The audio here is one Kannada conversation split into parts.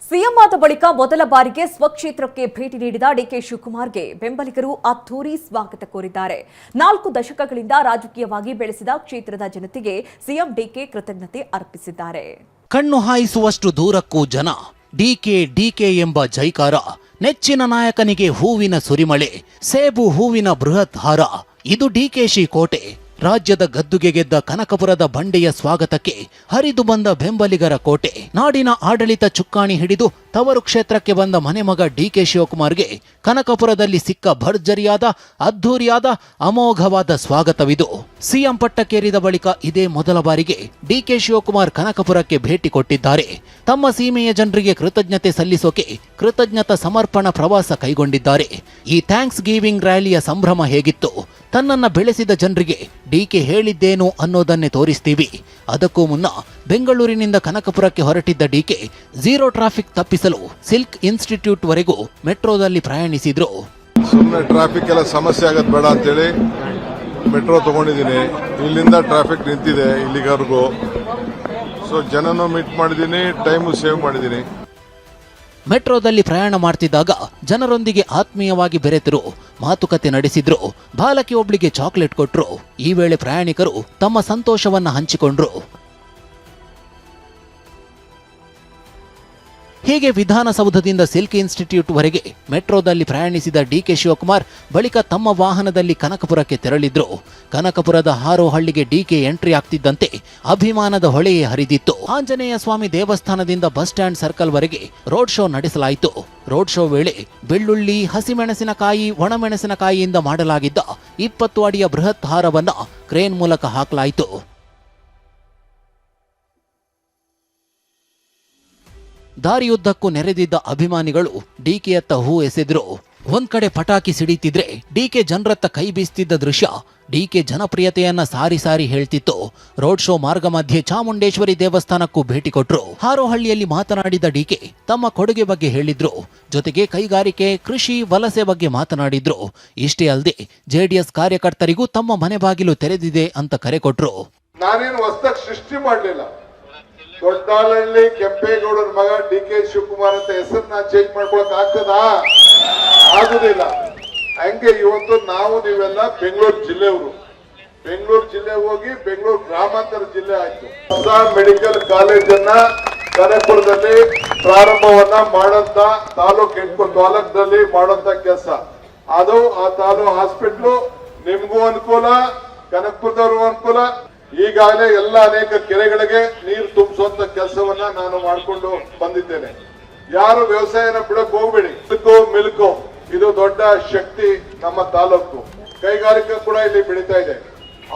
ಸಿಎಂ ಆದ ಬಳಿಕ ಮೊದಲ ಬಾರಿಗೆ ಸ್ವಕ್ಷೇತ್ರಕ್ಕೆ ಭೇಟಿ ನೀಡಿದ ಡಿಕೆ ಶಿವಕುಮಾರ್ಗೆ ಬೆಂಬಲಿಗರು ಅದ್ಧೂರಿ ಸ್ವಾಗತ ಕೋರಿದ್ದಾರೆ. 4 ದಶಕಗಳಿಂದ ರಾಜಕೀಯವಾಗಿ ಬೆಳೆಸಿದ ಕ್ಷೇತ್ರದ ಜನತೆಗೆ ಸಿಎಂ ಡಿಕೆ ಕೃತಜ್ಞತೆ ಅರ್ಪಿಸಿದ್ದಾರೆ. ಕಣ್ಣು ಹಾಯಿಸುವಷ್ಟು ದೂರಕ್ಕೂ ಜನ ಡಿಕೆ ಡಿಕೆ ಎಂಬ ಜೈಕಾರ, ನೆಚ್ಚಿನ ನಾಯಕನಿಗೆ ಹೂವಿನ ಸುರಿಮಳೆ, ಸೇಬು ಹೂವಿನ ಬೃಹತ್ ಹಾರ. ಇದು ಡಿಕೆಶಿ ಕೋಟೆ. ರಾಜ್ಯದ ಗದ್ದುಗೆ ಗೆದ್ದ ಕನಕಪುರದ ಬಂಡೆಯ ಸ್ವಾಗತಕ್ಕೆ ಹರಿದು ಬಂದ ಬೆಂಬಲಿಗರ ಕೋಟೆ. ನಾಡಿನ ಆಡಳಿತ ಚುಕ್ಕಾಣಿ ಹಿಡಿದು ತವರು ಕ್ಷೇತ್ರಕ್ಕೆ ಬಂದ ಮನೆಮಗ ಡಿಕೆ ಶಿವಕುಮಾರ್ಗೆ ಕನಕಪುರದಲ್ಲಿ ಸಿಕ್ಕ ಭರ್ಜರಿಯಾದ ಅದ್ಧೂರಿಯಾದ ಅಮೋಘವಾದ ಸ್ವಾಗತವಿದು. ಸಿಎಂ ಪಟ್ಟಕ್ಕೇರಿದ ಬಳಿಕ ಇದೇ ಮೊದಲ ಬಾರಿಗೆ ಡಿಕೆ ಶಿವಕುಮಾರ್ ಕನಕಪುರಕ್ಕೆ ಭೇಟಿ ಕೊಟ್ಟಿದ್ದಾರೆ. ತಮ್ಮ ಸೀಮೆಯ ಜನರಿಗೆ ಕೃತಜ್ಞತೆ ಸಲ್ಲಿಸೋಕೆ ಕೃತಜ್ಞತಾ ಸಮರ್ಪಣಾ ಪ್ರವಾಸ ಕೈಗೊಂಡಿದ್ದಾರೆ. ಈ ಥ್ಯಾಂಕ್ಸ್ ಗಿವಿಂಗ್ ರ್ಯಾಲಿಯ ಸಂಭ್ರಮ ಹೇಗಿತ್ತು? ತನ್ನನ್ನ ಬೆಳೆಸಿದ ಜನರಿಗೆ ಡಿಕೆ ಹೇಳಿದ್ದೇನು ಅನ್ನೋದನ್ನೇ ತೋರಿಸ್ತೀವಿ. ಅದಕ್ಕೂ ಮುನ್ನ ಬೆಂಗಳೂರಿನಿಂದ ಕನಕಪುರಕ್ಕೆ ಹೊರಟಿದ್ದ ಡಿಕೆ ಝೀರೋ ಟ್ರಾಫಿಕ್ ತಪ್ಪಿಸಲು ಸಿಲ್ಕ್ ಇನ್ಸ್ಟಿಟ್ಯೂಟ್ ವರೆಗೂ ಮೆಟ್ರೋದಲ್ಲಿ ಪ್ರಯಾಣಿಸಿದ್ರು. ಸುಮ್ಮನೆ ಟ್ರಾಫಿಕ್ ಎಲ್ಲ ಸಮಸ್ಯೆ ಆಗದ್ ಬೇಡ ಅಂತೇಳಿ ಮೆಟ್ರೋ ತಗೊಂಡಿದ್ದೀನಿ. ಇಲ್ಲಿಂದ ಟ್ರಾಫಿಕ್ ನಿಂತಿದೆ ಇಲ್ಲಿವರೆಗೂ. ಸೊ ಜನನು ಮೀಟ್ ಮಾಡಿದ್ದೀನಿ, ಟೈಮು ಸೇವ್ ಮಾಡಿದ್ದೀನಿ. ಮೆಟ್ರೋದಲ್ಲಿ ಪ್ರಯಾಣ ಮಾಡ್ತಿದ್ದಾಗ ಜನರೊಂದಿಗೆ ಆತ್ಮೀಯವಾಗಿ ಬೆರೆತರು, ಮಾತುಕತೆ ನಡೆಸಿದ್ರು, ಬಾಲಕಿ ಒಬ್ಳಿಗೆ ಚಾಕ್ಲೇಟ್ ಕೊಟ್ರು. ಈ ವೇಳೆ ಪ್ರಯಾಣಿಕರು ತಮ್ಮ ಸಂತೋಷವನ್ನ ಹಂಚಿಕೊಂಡ್ರು. ಹೀಗೆ ವಿಧಾನಸೌಧದಿಂದ ಸಿಲ್ಕ್ ಇನ್ಸ್ಟಿಟ್ಯೂಟ್ ವರೆಗೆ ಮೆಟ್ರೋದಲ್ಲಿ ಪ್ರಯಾಣಿಸಿದ ಡಿಕೆ ಶಿವಕುಮಾರ್ ಬಳಿಕ ತಮ್ಮ ವಾಹನದಲ್ಲಿ ಕನಕಪುರಕ್ಕೆ ತೆರಳಿದ್ರು. ಕನಕಪುರದ ಹಾರೋಹಳ್ಳಿಗೆ ಡಿಕೆ ಎಂಟ್ರಿ ಆಗ್ತಿದ್ದಂತೆ ಅಭಿಮಾನದ ಹೊಳೆಯೇ ಹರಿದಿತ್ತು. ಆಂಜನೇಯ ಸ್ವಾಮಿ ದೇವಸ್ಥಾನದಿಂದ ಬಸ್ ಸ್ಟ್ಯಾಂಡ್ ಸರ್ಕಲ್ ವರೆಗೆ ರೋಡ್ ಶೋ ನಡೆಸಲಾಯಿತು. ರೋಡ್ ಶೋ ವೇಳೆ ಬೆಳ್ಳುಳ್ಳಿ, ಹಸಿಮೆಣಸಿನಕಾಯಿ, ಒಣಮೆಣಸಿನಕಾಯಿಯಿಂದ ಮಾಡಲಾಗಿದ್ದ 20 ಅಡಿಯ ಬೃಹತ್ ಹಾರವನ್ನ ಕ್ರೇನ್ ಮೂಲಕ ಹಾಕಲಾಯಿತು. ದಾರಿಯುದ್ದಕ್ಕೂ ನೆರೆದಿದ್ದ ಅಭಿಮಾನಿಗಳು ಡಿಕೆಯತ್ತ ಹೂ ಎಸೆದ್ರು. ಒಂದ್ ಕಡೆ ಪಟಾಕಿ ಸಿಡಿತಿದ್ರೆ ಡಿಕೆ ಜನರತ್ತ ಕೈ ಬೀಸ್ತಿದ್ದ ದೃಶ್ಯ ಡಿಕೆ ಜನಪ್ರಿಯತೆಯನ್ನ ಸಾರಿ ಸಾರಿ ಹೇಳ್ತಿತ್ತು. ರೋಡ್ ಶೋ ಮಾರ್ಗ ಮಧ್ಯೆ ಚಾಮುಂಡೇಶ್ವರಿ ದೇವಸ್ಥಾನಕ್ಕೂ ಭೇಟಿ ಕೊಟ್ರು. ಹಾರೋಹಳ್ಳಿಯಲ್ಲಿ ಮಾತನಾಡಿದ ಡಿಕೆ ತಮ್ಮ ಕೊಡುಗೆ ಬಗ್ಗೆ ಹೇಳಿದ್ರು. ಜೊತೆಗೆ ಕೈಗಾರಿಕೆ, ಕೃಷಿ, ವಲಸೆ ಬಗ್ಗೆ ಮಾತನಾಡಿದ್ರು. ಇಷ್ಟೇ ಅಲ್ಲದೆ ಜೆಡಿಎಸ್ ಕಾರ್ಯಕರ್ತರಿಗೂ ತಮ್ಮ ಮನೆ ಬಾಗಿಲು ತೆರೆದಿದೆ ಅಂತ ಕರೆ ಕೊಟ್ರು. ನಾನೇನು ಹೊಸದಾಗಿ ಸೃಷ್ಟಿ ಮಾಡಲಿಲ್ಲ. ದೊಡ್ಡಾಳಹಳ್ಳಿ ಕೆಂಪೇಗೌಡರ ಮಗ ಡಿಕೆ ಶಿವಕುಮಾರ್ ಅಂತ ಹೆಸರನ್ನ ಚೇಂಜ್ ಮಾಡ್ಕೊಳಕ್ ಆಗ್ತದಾ? ಆಗುದಿಲ್ಲ. ಹಂಗೆ ಇವತ್ತು ನಾವು ನೀವೆಲ್ಲ ಬೆಂಗಳೂರು ಜಿಲ್ಲೆಯವರು. ಬೆಂಗಳೂರು ಜಿಲ್ಲೆ ಹೋಗಿ ಬೆಂಗಳೂರು ಗ್ರಾಮಾಂತರ ಜಿಲ್ಲೆ ಆಯ್ತು. ಹೊಸ ಮೆಡಿಕಲ್ ಕಾಲೇಜನ್ನ ಕನಕಪುರದಲ್ಲಿ ಪ್ರಾರಂಭವನ್ನ ಮಾಡಂತ ತಾಲೂಕಲ್ಲಿ ಮಾಡಂತ ಕೆಲಸ ಅದು. ಆ ಹಾಸ್ಪಿಟ್ಲು ನಿಮ್ಗೂ ಅನುಕೂಲ, ಕನಕಪುರದವ್ರಿಗೂ ಅನುಕೂಲ. ಈಗಾಗಲೇ ಎಲ್ಲ ಅನೇಕ ಕೆರೆಗಳಿಗೆ ನೀರು ತುಂಬಿಸುವಂತ ಕೆಲಸವನ್ನ ನಾನು ಮಾಡಿಕೊಂಡು ಬಂದಿದ್ದೇನೆ. ಯಾರು ವ್ಯವಸಾಯನ ಬಿಡಕ್ ಹೋಗ್ಬೇಡಿ. ಮಿಲ್ಕೋ ಇದು ದೊಡ್ಡ ಶಕ್ತಿ ನಮ್ಮ ತಾಲೂಕು. ಕೈಗಾರಿಕೆ ಕೂಡ ಇಲ್ಲಿ ಬೆಳೀತಾ ಇದೆ.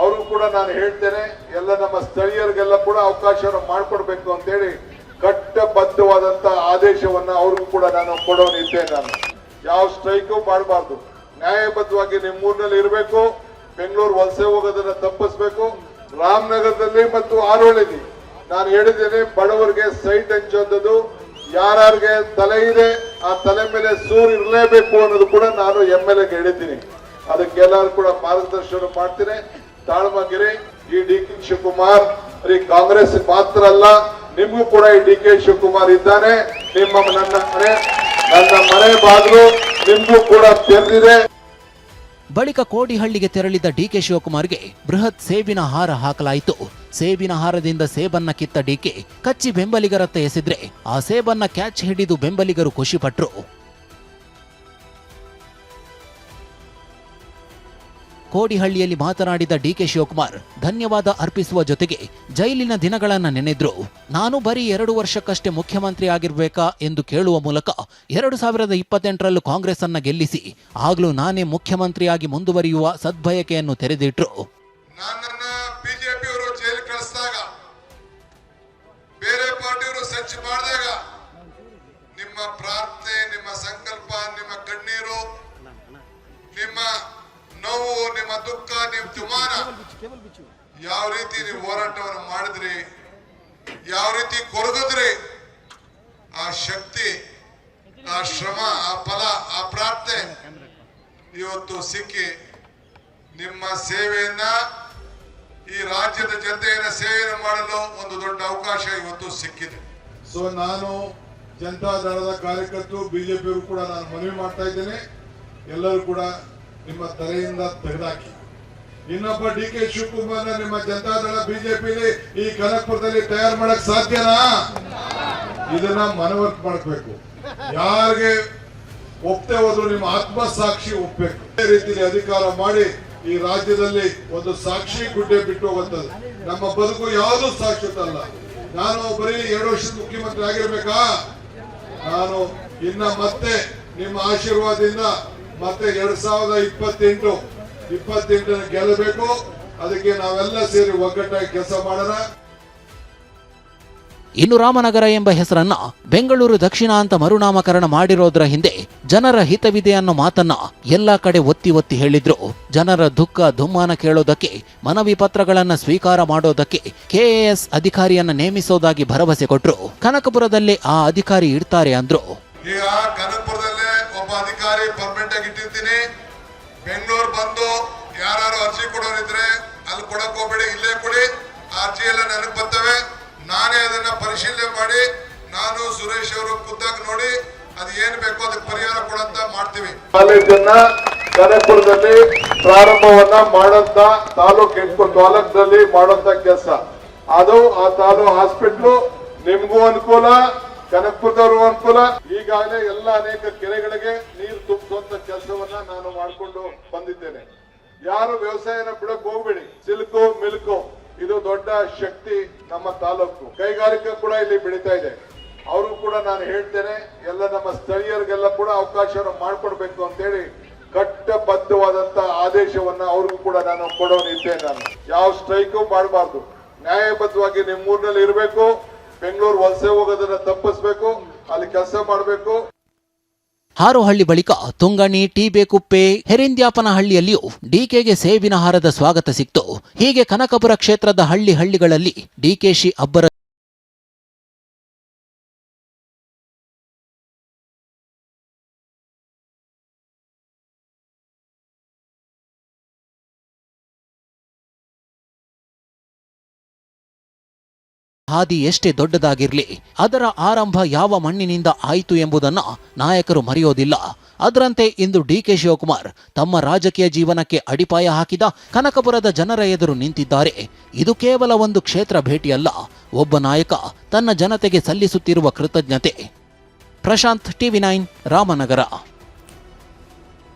ಅವರು ಕೂಡ ನಾನು ಹೇಳ್ತೇನೆ, ಎಲ್ಲ ನಮ್ಮ ಸ್ಥಳೀಯರಿಗೆಲ್ಲ ಕೂಡ ಅವಕಾಶವನ್ನು ಮಾಡಿಕೊಡ್ಬೇಕು ಅಂತ ಹೇಳಿ ಕಟ್ಟಬದ್ಧವಾದಂತ ಆದೇಶವನ್ನ ಅವ್ರಿಗೂ ಕೂಡ ನಾನು ಕೊಡೋನಿದ್ದೇನೆ. ನಾನು ಯಾವ ಸ್ಟ್ರೈಕು ಮಾಡಬಾರ್ದು. ನ್ಯಾಯಬದ್ಧವಾಗಿ ನಿಮ್ಮೂರಿನಲ್ಲಿ ಇರಬೇಕು. ಬೆಂಗಳೂರು ವಲಸೆ ಹೋಗೋದನ್ನ ತಪ್ಪಿಸ್ಬೇಕು. ರಾಮನಗರದಲ್ಲಿ ಮತ್ತು ಆರೋಳಿಲಿ ನಾನು ಹೇಳಿದ್ದೇನೆ, ಬಡವರಿಗೆ ಸೈಟ್ ಹಂಚೋದು, ಯಾರ್ಯಾರಿಗೆ ತಲೆ ಇದೆ ಆ ತಲೆ ಮೇಲೆ ಸೂರು ಇರಲೇಬೇಕು ಅನ್ನೋದು ಕೂಡ ನಾನು MLA ಗೆ ಹೇಳಿದ್ದೀನಿ. ಅದಕ್ಕೆಲ್ಲರೂ ಕೂಡ ಮಾರ್ಗದರ್ಶನ ಮಾಡ್ತೀನಿ. ತಾಳ್ಮಗಿರಿ. ಈ ಡಿಕೆ ಶಿವಕುಮಾರ್ ಕಾಂಗ್ರೆಸ್ ಮಾತ್ರ ಅಲ್ಲ, ನಿಮಗೂ ಕೂಡ ಈ ಡಿಕೆ ಶಿವಕುಮಾರ್ ಇದ್ದಾನೆ. ನನ್ನ ಮನೆ ಬಾಗಿಲು ನಿಮ್ಗೂ ಕೂಡ ತೆರೆದಿದೆ. ಬಳಿಕ ಕೋಡಿಹಳ್ಳಿಗೆ ತೆರಳಿದ ಡಿಕೆ ಶಿವಕುಮಾರ್ಗೆ ಬೃಹತ್ ಸೇಬಿನ ಹಾರ ಹಾಕಲಾಯಿತು. ಸೇಬಿನ ಹಾರದಿಂದ ಸೇಬನ್ನ ಕಿತ್ತ ಡಿಕೆ ಕಚ್ಚಿ ಬೆಂಬಲಿಗರತ್ತ ಎಸೆದ್ರೆ ಆ ಸೇಬನ್ನ ಕ್ಯಾಚ್ ಹಿಡಿದು ಬೆಂಬಲಿಗರು ಖುಷಿಪಟ್ರು. ಕೋಡಿಹಳ್ಳಿಯಲ್ಲಿ ಮಾತನಾಡಿದ ಡಿಕೆ ಶಿವಕುಮಾರ್ ಧನ್ಯವಾದ ಅರ್ಪಿಸುವ ಜೊತೆಗೆ ಜೈಲಿನ ದಿನಗಳನ್ನ ನೆನೆದ್ರು. ನಾನು ಬರೀ 2 ವರ್ಷಕ್ಕಷ್ಟೇ ಮುಖ್ಯಮಂತ್ರಿ ಆಗಿರ್ಬೇಕಾ ಎಂದು ಕೇಳುವ ಮೂಲಕ 2028ರಲ್ಲೂ ಕಾಂಗ್ರೆಸ್ ಅನ್ನ ಗೆಲ್ಲಿಸಿ ಆಗ್ಲೂ ನಾನೇ ಮುಖ್ಯಮಂತ್ರಿಯಾಗಿ ಮುಂದುವರಿಯುವ ಸದ್ಬಯಕೆಯನ್ನು ತೆರೆದಿಟ್ರು. ನನ್ನನ್ನ ಬಿಜೆಪಿಯವರು ಜೈಲು ಕಳಿಸಿದಾಗ, ಬೇರೆ ಪಾರ್ಟಿಯವರು ಸಂಚು ಮಾಡಿದಾಗ ನಿಮ್ಮ ಪ್ರಾರ್ಥನೆ, ನಿಮ್ಮ ಸಂಕಲ್ಪ, ನಿಮ್ಮ ಕಣ್ಣೀರು, ನಿಮ್ಮ ನೋವು, ನಿಮ್ಮ ದುಃಖ, ನಿಮ್ಮ ತುಮಾನ, ಯಾವ ರೀತಿ ನೀವು ಹೋರಾಟವನ್ನು ಮಾಡಿದ್ರಿ, ಯಾವ ರೀತಿ ಕೊರಗಿದ್ರಿ, ಆ ಶಕ್ತಿ, ಆ ಶ್ರಮ, ಆ ಫಲ, ಆ ಪ್ರಾರ್ಥನೆ ಇವತ್ತು ಸಿಕ್ಕಿ ನಿಮ್ಮ ಸೇವೆಯನ್ನ, ಈ ರಾಜ್ಯದ ಜನತೆಯನ್ನ ಸೇವೆಯನ್ನು ಮಾಡಲು ಒಂದು ದೊಡ್ಡ ಅವಕಾಶ ಇವತ್ತು ಸಿಕ್ಕಿದೆ. ಸೊ ನಾನು ಜನತಾ ದಳದ ಕಾರ್ಯಕರ್ತರು ಬಿಜೆಪಿಯವರು ಕೂಡ ನಾನು ಮನವಿ ಮಾಡ್ತಾ ಇದ್ದೇನೆ, ಎಲ್ಲರೂ ಕೂಡ ನಿಮ್ಮ ತಲೆಯಿಂದ ತೆಗೆದಾಕಿ. ಇನ್ನೊಬ್ಬ DK ಶಿವಕುಮಾರ್ನ ನಿಮ್ಮ ಜನತಾ ದಳ ಬಿಜೆಪಿಲಿ ಈ ಕನಕಪುರದಲ್ಲಿ ತಯಾರು ಮಾಡಕ್ ಸಾಧ್ಯನಾ? ಇದನ್ನ ಮನವರಿಕೆ ಮಾಡಬೇಕು. ಯಾರಿಗೆ ಒಪ್ತೇ ಹೋದ್ರು ನಿಮ್ಮ ಆತ್ಮಸಾಕ್ಷಿ ಒಪ್ಬೇಕು. ಅದೇ ರೀತಿಯಲ್ಲಿ ಅಧಿಕಾರ ಮಾಡಿ ಈ ರಾಜ್ಯದಲ್ಲಿ ಒಂದು ಸಾಕ್ಷಿ ಗುಡ್ಡೆ ಬಿಟ್ಟು ಹೋಗುತ್ತದೆ. ನಮ್ಮ ಬದುಕು ಯಾವುದು ಶಾಶ್ವತ ಅಲ್ಲ. ನಾನು ಬರೀ 2 ವರ್ಷದ ಮುಖ್ಯಮಂತ್ರಿ ಆಗಿರ್ಬೇಕಾ? ನಾನು ಇನ್ನ ಮತ್ತೆ ನಿಮ್ಮ ಆಶೀರ್ವಾದದಿಂದ ಮತ್ತೆ 2028 ಗೆಲ್ಲಬೇಕು. ಅದಕ್ಕೆ ನಾವೆಲ್ಲ ಸೇರಿ ಒಗ್ಗಟ್ಟಾಗಿ ಕೆಲಸ ಮಾಡೋಣ. ಇನ್ನು ರಾಮನಗರ ಎಂಬ ಹೆಸರನ್ನ ಬೆಂಗಳೂರು ದಕ್ಷಿಣ ಅಂತ ಮರುನಾಮಕರಣ ಮಾಡಿರೋದ್ರ ಹಿಂದೆ ಜನರ ಹಿತವಿದೆ ಅನ್ನೋ ಮಾತನ್ನ ಎಲ್ಲಾ ಕಡೆ ಒತ್ತಿ ಒತ್ತಿ ಹೇಳಿದ್ರು. ಜನರ ದುಃಖ ದುಮ್ಮಾನ ಕೇಳೋದಕ್ಕೆ, ಮನವಿ ಪತ್ರಗಳನ್ನ ಸ್ವೀಕಾರ ಮಾಡೋದಕ್ಕೆ KAS ಅಧಿಕಾರಿಯನ್ನ ನೇಮಿಸೋದಾಗಿ ಭರವಸೆ ಕೊಟ್ರು. ಕನಕಪುರದಲ್ಲಿ ಆ ಅಧಿಕಾರಿ ಇರ್ತಾರೆ ಅಂದ್ರು. ಈಗ ಕನಕಪುರದಲ್ಲೇ ಒಬ್ಬ ಅಧಿಕಾರಿ ಪರ್ಮನೆಂಟ್ ಆಗಿ ಇಟ್ಟಿರ್ತೀನಿ. ಬೆಂಗಳೂರು ಬಂದು ಯಾರು ಅರ್ಜಿ ಕೊಡೋರಿದ್ರೆ ಅಲ್ಲಿ ಕೊಡಕ್ ಹೋಗ್ಬೇಡಿ, ಇಲ್ಲೇ ಕೊಡಿ. ಅರ್ಜಿ ಎಲ್ಲ ನನಗೆ ಬರ್ತವೆ. ನಾನೇ ಅದನ್ನ ಪರಿಶೀಲನೆ ಮಾಡಿ ನಾನು ಸುರೇಶ್ ಅವರು ಖುದ್ದಾಗಿ ನೋಡಿ ಅದು ಏನ್ ಬೇಕೋ ಅದಕ್ಕೆ ಪರಿಹಾರ ಕೊಡಂತ ಮಾಡ್ತೀವಿ. ಕಾಲೇಜನ್ನ ಕನಕಪುರದಲ್ಲಿ ಪ್ರಾರಂಭವನ್ನ ಮಾಡಂತ ತಾಲೂಕಲ್ಲಿ ಮಾಡಂತ ಕೆಲಸ ಅದು. ಆ ತಾಲೂಕು ಹಾಸ್ಪಿಟ್ಲು ನಿಮ್ಗೂ ಅನುಕೂಲ, ಕನಕಪುರದವ್ರಿಗೂ ಅನುಕೂಲ. ಈಗಾಗಲೇ ಎಲ್ಲ ಅನೇಕ ಕೆರೆಗಳಿಗೆ ನೀರು ತುಂಬಿಸುವಂತ ಕೆಲಸವನ್ನ ನಾನು ಮಾಡಿಕೊಂಡು ಬಂದಿದ್ದೇನೆ. ಯಾರು ವ್ಯವಸಾಯನ ಬಿಡಕ್ ಹೋಗ್ಬೇಡಿ. ಸಿಲ್ಕು ಮಿಲ್ಕು ಇದು ದೊಡ್ಡ ಶಕ್ತಿ ನಮ್ಮ ತಾಲೂಕು. ಕೈಗಾರಿಕೆ ಕೂಡ ಇಲ್ಲಿ ಬೆಳೀತಾ ಇದೆ. ಅವರು ಕೂಡ ನಾನು ಹೇಳ್ತೇನೆ, ಎಲ್ಲ ನಮ್ಮ ಸ್ಥಳೀಯರಿಗೆಲ್ಲ ಕೂಡ ಅವಕಾಶವನ್ನು ಮಾಡಿಕೊಡ್ಬೇಕು ಅಂತ ಹೇಳಿ ಕಟ್ಟಬದ್ಧವಾದಂತ ಆದೇಶವನ್ನ ಅವ್ರಿಗೂ ಕೂಡ ನಾನು ಕೊಡೋನಿದ್ದೇನೆ. ನಾನು ಯಾವ ಸ್ಟ್ರೈಕು ಮಾಡಬಾರ್ದು, ನ್ಯಾಯಬದ್ಧವಾಗಿ ನಿಮ್ಮೂರಿನಲ್ಲಿ ಇರಬೇಕು. ಬೆಂಗಳೂರು ವಲಸೆ ಹೋಗೋದನ್ನ ತಪ್ಪಿಸ್ಬೇಕು, ಅಲ್ಲಿ ಕೆಲಸ ಮಾಡಬೇಕು. ಹಾರೋಹಳ್ಳಿ ಬಳಿಕ ತುಂಗಣಿ, ಟಿಬೇಕುಪ್ಪೆ, ಹೆರಿಂದ್ಯಾಪನಹಳ್ಳಿಯಲ್ಲಿಯೂ DKಗೆ ಸೇಬಿನ ಹಾರದ ಸ್ವಾಗತ ಸಿಕ್ತು. ಹೀಗೆ ಕನಕಪುರ ಕ್ಷೇತ್ರದ ಹಳ್ಳಿಗಳಲ್ಲಿ DKಶಿ ಅಬ್ಬರ ಹಾದಿ ಎಷ್ಟೇ ದೊಡ್ಡದಾಗಿರ್ಲಿ, ಅದರ ಆರಂಭ ಯಾವ ಮಣ್ಣಿನಿಂದ ಆಯಿತು ಎಂಬುದನ್ನ ನಾಯಕರು ಮರೆಯೋದಿಲ್ಲ. ಅದರಂತೆ ಇಂದು DK ಶಿವಕುಮಾರ್ ತಮ್ಮ ರಾಜಕೀಯ ಜೀವನಕ್ಕೆ ಅಡಿಪಾಯ ಹಾಕಿದ ಕನಕಪುರದ ಜನರ ಎದುರು ನಿಂತಿದ್ದಾರೆ. ಇದು ಕೇವಲ ಒಂದು ಕ್ಷೇತ್ರ ಭೇಟಿಯಲ್ಲ, ಒಬ್ಬ ನಾಯಕ ತನ್ನ ಜನತೆಗೆ ಸಲ್ಲಿಸುತ್ತಿರುವ ಕೃತಜ್ಞತೆ. ಪ್ರಶಾಂತ್, TV9, ರಾಮನಗರ.